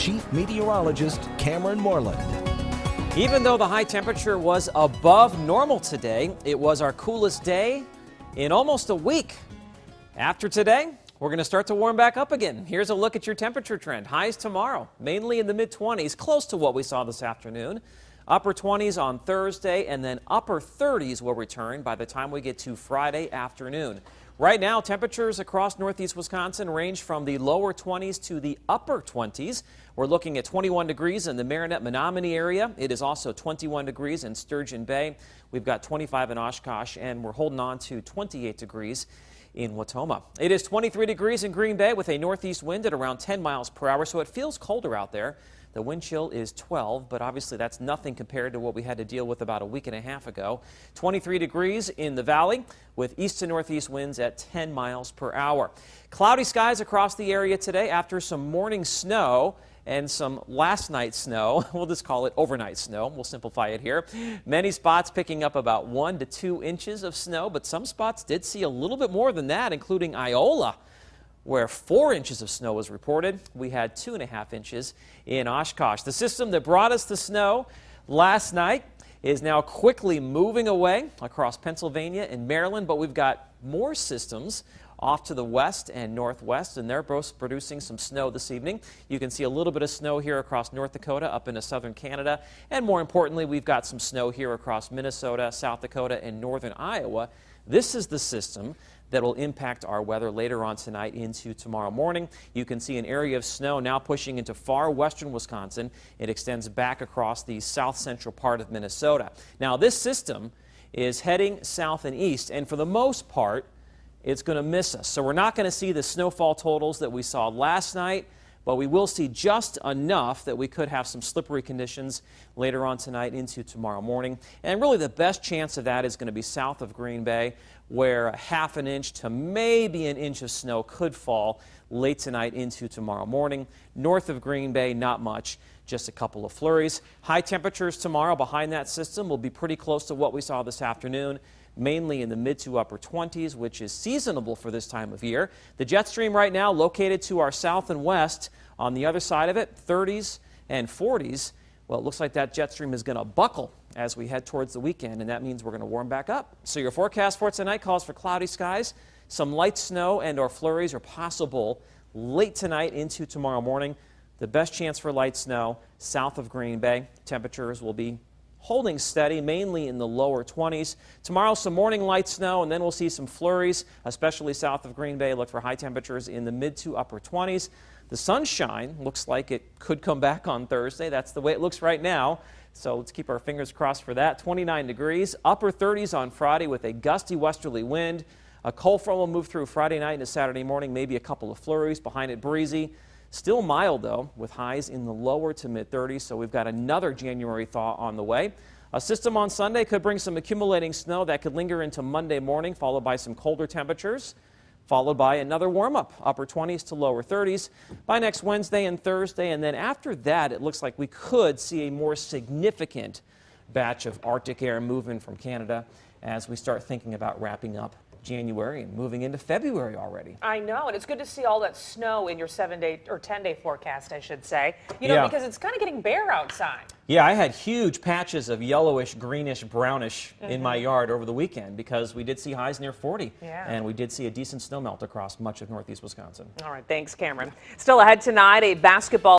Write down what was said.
Chief Meteorologist Cameron Moreland. Even though the high temperature was above normal today, it was our coolest day in almost a week. After today, we're going to start to warm back up again. Here's a look at your temperature trend. Highs tomorrow, mainly in the mid-20s, close to what we saw this afternoon. Upper 20s on Thursday, and then upper 30s will return by the time we get to Friday afternoon. Right now, temperatures across northeast Wisconsin range from the lower 20s to the upper 20s. We're looking at 21 degrees in the Marinette-Menominee area. It is also 21 degrees in Sturgeon Bay. We've got 25 in Oshkosh, and we're holding on to 28 degrees in Watoma. It is 23 degrees in Green Bay with a northeast wind at around 10 miles per hour, so it feels colder out there. The wind chill is 12, but obviously that's nothing compared to what we had to deal with about a week and a half ago. 23 degrees in the valley with east to northeast winds at 10 miles per hour. Cloudy skies across the area today after some morning snow and some last night's snow. We'll just call it overnight snow. We'll simplify it here. Many spots picking up about 1 to 2 inches of snow, but some spots did see a little bit more than that, including Iola, where 4 inches of snow was reported. We had 2.5 inches in Oshkosh. The system that brought us the snow last night is now quickly moving away across Pennsylvania and Maryland, but we've got more systems off to the west and northwest, and they're both producing some snow this evening. You can see a little bit of snow here across North Dakota up into southern Canada, and more importantly, we've got some snow here across Minnesota, South Dakota, and northern Iowa. This is the system that will impact our weather later on tonight into tomorrow morning. You can see an area of snow now pushing into far western Wisconsin. It extends back across the south central part of Minnesota. Now, this system is heading south and east, and for the most part, it's going to miss us. So we're not going to see the snowfall totals that we saw last night, but we will see just enough that we could have some slippery conditions later on tonight into tomorrow morning. And really the best chance of that is going to be south of Green Bay, where a half an inch to maybe an inch of snow could fall late tonight into tomorrow morning. North of Green Bay, not much, just a couple of flurries. High temperatures tomorrow behind that system will be pretty close to what we saw this afternoon, mainly in the mid to upper 20s, which is seasonable for this time of year. The jet stream right now located to our south and west. On the other side of it, 30s and 40s. Well, it looks like that jet stream is going to buckle as we head towards the weekend, and that means we're going to warm back up. So your forecast for tonight calls for cloudy skies. Some light snow and or flurries are possible late tonight into tomorrow morning. The best chance for light snow south of Green Bay. Temperatures will be holding steady, mainly in the lower 20s. Tomorrow, some morning light snow, and then we'll see some flurries, especially south of Green Bay. Look for high temperatures in the mid to upper 20s. The sunshine looks like it could come back on Thursday. That's the way it looks right now. So let's keep our fingers crossed for that. 29 degrees, upper 30s on Friday with a gusty westerly wind. A cold front will move through Friday night into Saturday morning, maybe a couple of flurries. Behind it, breezy. Still mild, though, with highs in the lower to mid-30s, so we've got another January thaw on the way. A system on Sunday could bring some accumulating snow that could linger into Monday morning, followed by some colder temperatures, followed by another warm-up, upper 20s to lower 30s by next Wednesday and Thursday. And then after that, it looks like we could see a more significant batch of Arctic air moving from Canada as we start thinking about wrapping up January and moving into February already. I know, and it's good to see all that snow in your 7-day or 10-day forecast, I should say. You know, because it's kind of getting bare outside. Yeah, I had huge patches of yellowish, greenish, brownish in my yard over the weekend because we did see highs near 40. And we did see a decent snowmelt across much of northeast Wisconsin. All right, thanks, Cameron. Still ahead tonight, a basketball